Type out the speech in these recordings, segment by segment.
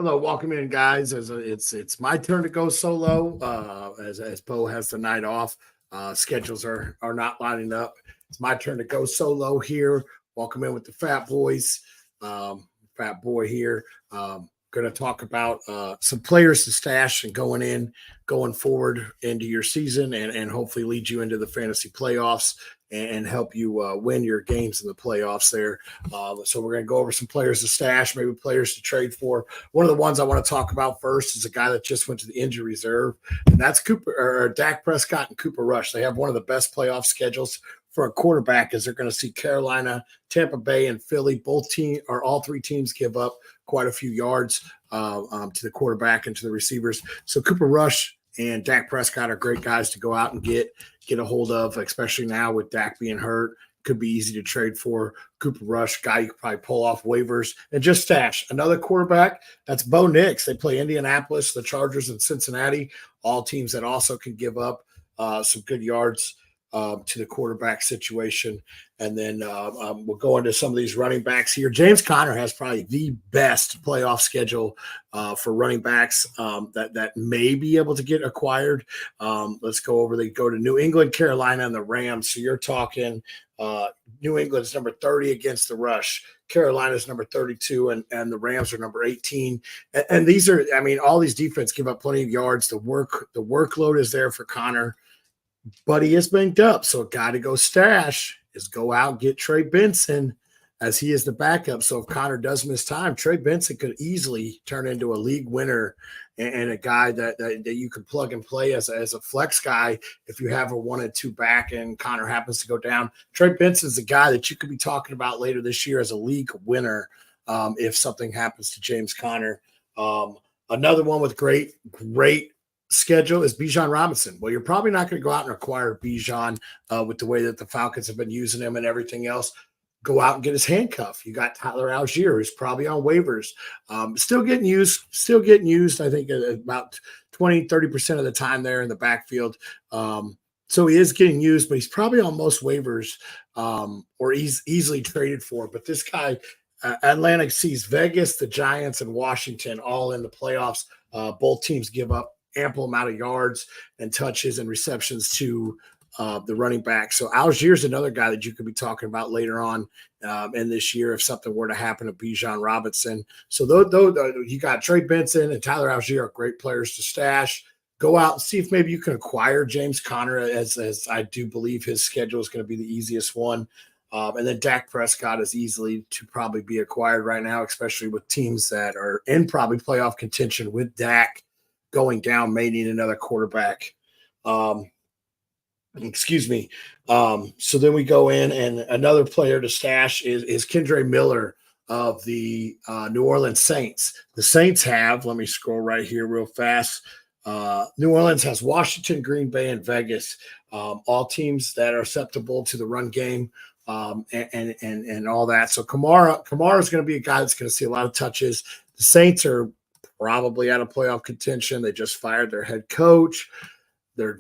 Hello, welcome in, guys. It's my turn to go solo. As Bo has the night off, schedules are not lining up. It's my turn to go solo here. Welcome in with the Fat Boys. Fat Boy here. Going to talk about some players to stash and going forward into your season, and hopefully lead you into the fantasy playoffs and help you win your games in the playoffs there. So we're going to go over some players to stash, maybe players to trade for. One of the ones I want to talk about first is a guy that just went to the injury reserve, and that's Dak Prescott and Cooper Rush. They have one of the best playoff schedules for a quarterback, as they're going to see Carolina, Tampa Bay, and Philly. All three teams give up quite a few yards to the quarterback and to the receivers. So Cooper Rush and Dak Prescott are great guys to go out and get a hold of, especially now with Dak being hurt. Could be easy to trade for. Cooper Rush, guy you could probably pull off waivers and just stash. Another quarterback, that's Bo Nix. They play Indianapolis, the Chargers, and Cincinnati, all teams that also can give up some good yards to the quarterback situation. And then we'll go into some of these running backs here. James Conner has probably the best playoff schedule for running backs that may be able to get acquired. Let's go over. They go to New England, Carolina, and the Rams. So you're talking New England's number 30 against the rush. Carolina's number 32, and the Rams are number 18. And these are, all these defense give up plenty of yards. The workload is there for Conner, but he is banged up. So a guy to go stash is go out and get Trey Benson, as he is the backup. So if Conner does miss time, Trey Benson could easily turn into a league winner and a guy that you can plug and play as a flex guy if you have a 1 and 2 back and Conner happens to go down. Trey Benson is a guy that you could be talking about later this year as a league winner if something happens to James Conner. Another one with great schedule is Bijan Robinson. Well, you're probably not going to go out and acquire Bijan with the way that the Falcons have been using him and everything else. Go out and get his handcuff. You got Tyler Algier, who's probably on waivers. Still getting used, I think, about 20-30% of the time there in the backfield. So he is getting used, but he's probably on most waivers or he's easily traded for. But this guy, Atlanta sees Vegas, the Giants, and Washington all in the playoffs. Both teams give up ample amount of yards and touches and receptions to the running back. So Algier's another guy that you could be talking about later on in this year if something were to happen to Bijan Robinson. So you got Trey Benson and Tyler Algier are great players to stash. Go out and see if maybe you can acquire James Conner, as I do believe his schedule is going to be the easiest one. And then Dak Prescott is easily to probably be acquired right now, especially with teams that are in probably playoff contention with Dak going down, may need another quarterback. Excuse me. So then we go in, and another player to stash is Kendre Miller of the New Orleans Saints. The Saints have, let me scroll right here real fast. New Orleans has Washington, Green Bay, and Vegas, all teams that are susceptible to the run game and all that. So Kamara is going to be a guy that's going to see a lot of touches. The Saints are probably out of playoff contention. They just fired their head coach. They're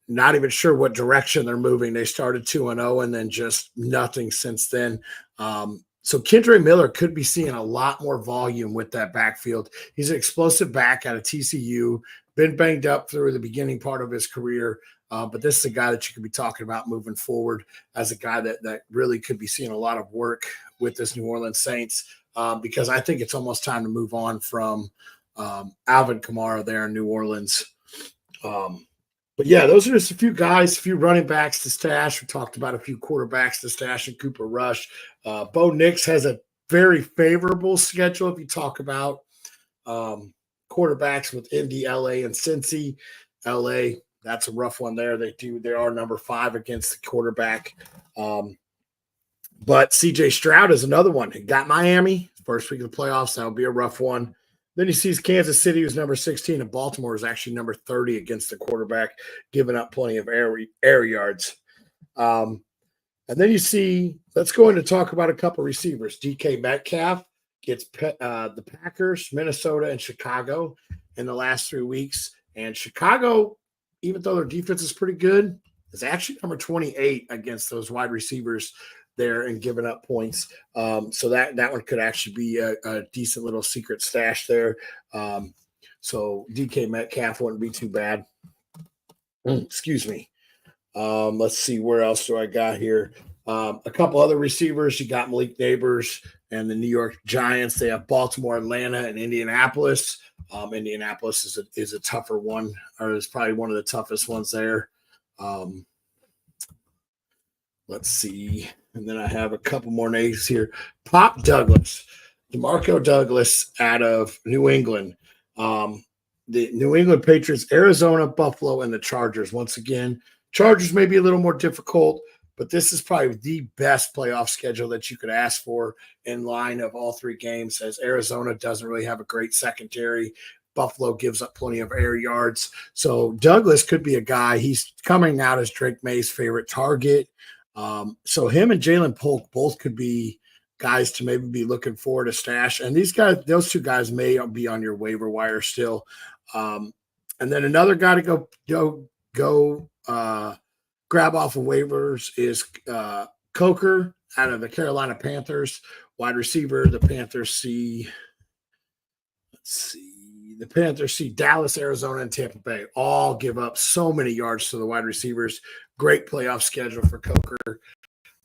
not even sure what direction they're moving. They started 2-0 and then just nothing since then. So Kendre Miller could be seeing a lot more volume with that backfield. He's an explosive back out of TCU, been banged up through the beginning part of his career. But this is a guy that you could be talking about moving forward as a guy that really could be seeing a lot of work with this New Orleans Saints. Because I think it's almost time to move on from Alvin Kamara there in New Orleans. But yeah, those are just a few guys, a few running backs to stash. We talked about a few quarterbacks to stash and Cooper Rush. Bo Nix has a very favorable schedule if you talk about quarterbacks with Indy, LA, and Cincy. LA, that's a rough one there. They are number 5 against the quarterback. But CJ Stroud is another one. He got Miami first week of the playoffs. That would be a rough one. Then he sees Kansas City, who's number 16, and Baltimore is actually number 30 against the quarterback, giving up plenty of air yards. And then you see, let's go in to talk about a couple receivers. DK Metcalf gets the Packers, Minnesota, and Chicago in the last 3 weeks. And Chicago, even though their defense is pretty good, is actually number 28 against those wide receivers there and giving up points. So that one could actually be a decent little secret stash there. So DK Metcalf wouldn't be too bad. Excuse me. Let's see, where else do I got here? A couple other receivers. You got Malik Neighbors and the New York Giants. They have Baltimore, Atlanta, and Indianapolis. Indianapolis is a tougher one, or is probably one of the toughest ones there. Let's see. And then I have a couple more names here. Pop Douglas, DeMarco Douglas out of New England. The New England Patriots, Arizona, Buffalo, and the Chargers. Once again, Chargers may be a little more difficult, but this is probably the best playoff schedule that you could ask for in line of all three games, as Arizona doesn't really have a great secondary. Buffalo gives up plenty of air yards. So Douglas could be a guy. He's coming out as Drake May's favorite target. So him and Jalen Polk both could be guys to maybe be looking forward to stash. And these guys, those two guys may be on your waiver wire still. And then another guy to go grab off of waivers is Coker out of the Carolina Panthers, wide receiver. The Panthers see Dallas, Arizona, and Tampa Bay all give up so many yards to the wide receivers. Great playoff schedule for Coker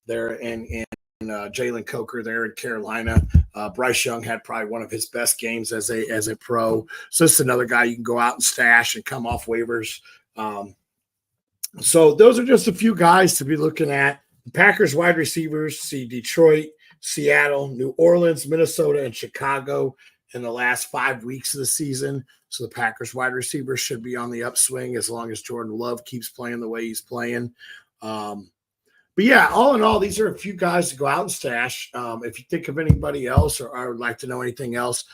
there, and Jalen Coker there in Carolina. Bryce Young had probably one of his best games as a pro. So this is another guy you can go out and stash and come off waivers. So those are just a few guys to be looking at. The Packers wide receivers see Detroit, Seattle, New Orleans, Minnesota, and Chicago in the last 5 weeks of the season. So the Packers wide receivers should be on the upswing as long as Jordan Love keeps playing the way he's playing. But yeah, all in all, these are a few guys to go out and stash. If you think of anybody else or would like to know anything else,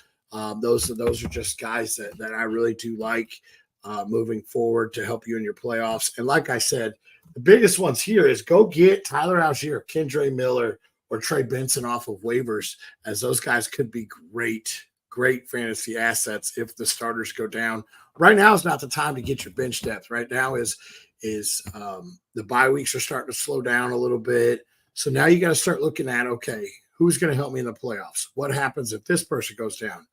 those are just guys that I really do like moving forward to help you in your playoffs. And like I said, the biggest ones here is go get Tyler Algier, Kendre Miller, or Trey Benson off of waivers, as those guys could be great fantasy assets if the starters go down. Right now is not the time to get your bench depth. Right now is the bye weeks are starting to slow down a little bit. So now you got to start looking at, okay, who's going to help me in the playoffs? What happens if this person goes down?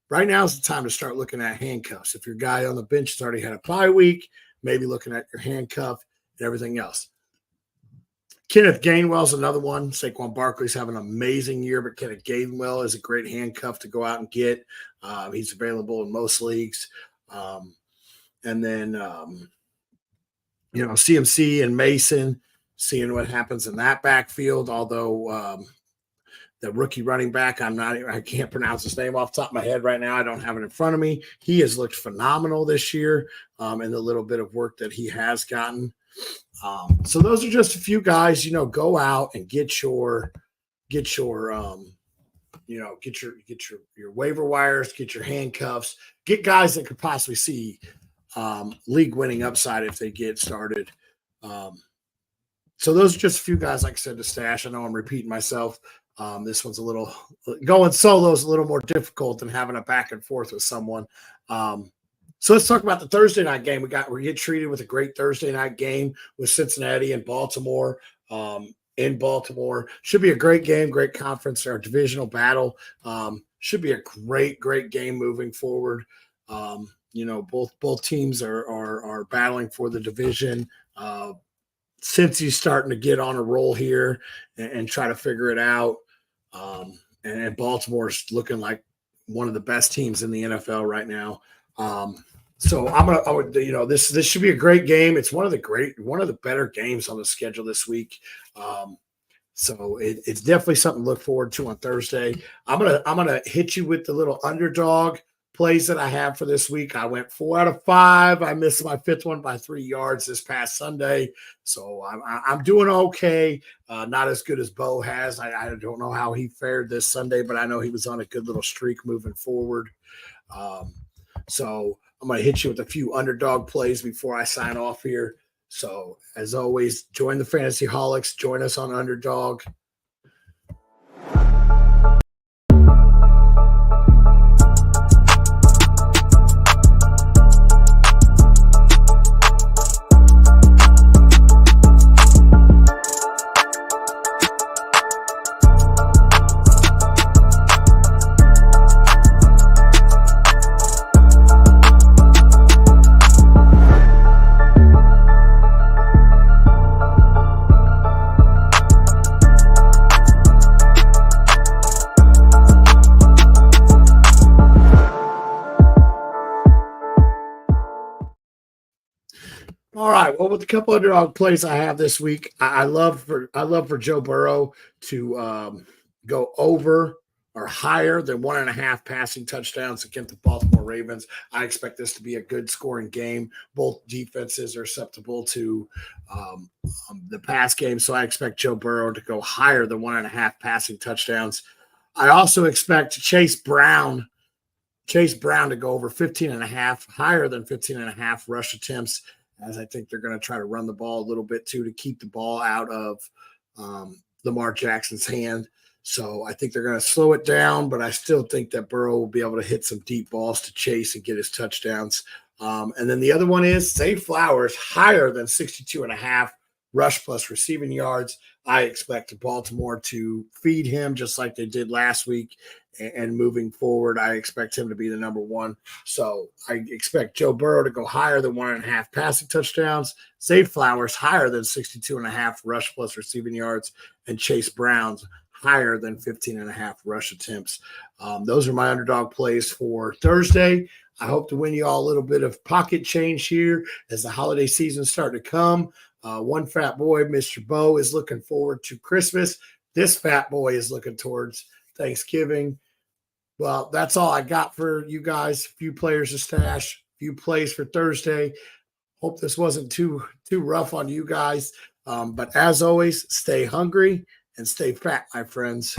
Right now is the time to start looking at handcuffs. If your guy on the bench has already had a bye week, maybe looking at your handcuff and everything else. Kenneth Gainwell's another one. Saquon Barkley's having an amazing year, but Kenneth Gainwell is a great handcuff to go out and get. He's available in most leagues. And then, CMC and Mason, seeing what happens in that backfield, although the rookie running back, I can't pronounce his name off the top of my head right now. I don't have it in front of me. He has looked phenomenal this year in the little bit of work that he has gotten. So those are just a few guys, go out and get your waiver wires, get your handcuffs, get guys that could possibly see league winning upside if they get started. So those are just a few guys, like I said, to stash. I know I'm repeating myself. This one's going solo is a little more difficult than having a back and forth with someone. So let's talk about the Thursday night game. We get treated with a great Thursday night game with Cincinnati and Baltimore. In Baltimore, should be a great game, great conference, our divisional battle. Should be a great game moving forward. Both teams are battling for the division. Cincy's starting to get on a roll here and try to figure it out. And Baltimore's looking like one of the best teams in the NFL right now. So this should be a great game. It's one of the better games on the schedule this week. So it's definitely something to look forward to on Thursday. I'm gonna hit you with the little underdog plays that I have for this week. I went 4 out of 5. I missed my 5th one by 3 yards this past Sunday. So I'm doing okay. Not as good as Bo has. I don't know how he fared this Sunday, but I know he was on a good little streak moving forward. So I'm going to hit you with a few underdog plays before I sign off here. So as always, join the Fantasy Holics. Join us on Underdog. All right. Well, with a couple underdog plays I have this week, I love for Joe Burrow to go over or higher than 1.5 passing touchdowns against the Baltimore Ravens. I expect this to be a good scoring game. Both defenses are susceptible to um, the pass game, so I expect Joe Burrow to go higher than 1.5 passing touchdowns. I also expect Chase Brown to go over 15 and a half, higher than 15 and a half rush attempts, as I think they're going to try to run the ball a little bit too to keep the ball out of Lamar Jackson's hand. So I think they're going to slow it down, but I still think that Burrow will be able to hit some deep balls to Chase and get his touchdowns. And then the other one is Zay Flowers, higher than 62 and a half rush plus receiving yards. I expect Baltimore to feed him just like they did last week. And moving forward, I expect him to be the number one. So I expect Joe Burrow to go higher than 1.5 passing touchdowns, Zay Flowers higher than 62 and a half rush plus receiving yards, and Chase Brown's higher than 15 and a half rush attempts. Those are my underdog plays for Thursday. I hope to win you all a little bit of pocket change here as the holiday season starting to come. One fat boy, Mr. Bo, is looking forward to Christmas. This fat boy is looking towards Thanksgiving. Well, that's all I got for you guys. A few players to stash, a few plays for Thursday. Hope this wasn't too rough on you guys. But as always, stay hungry and stay fat, my friends.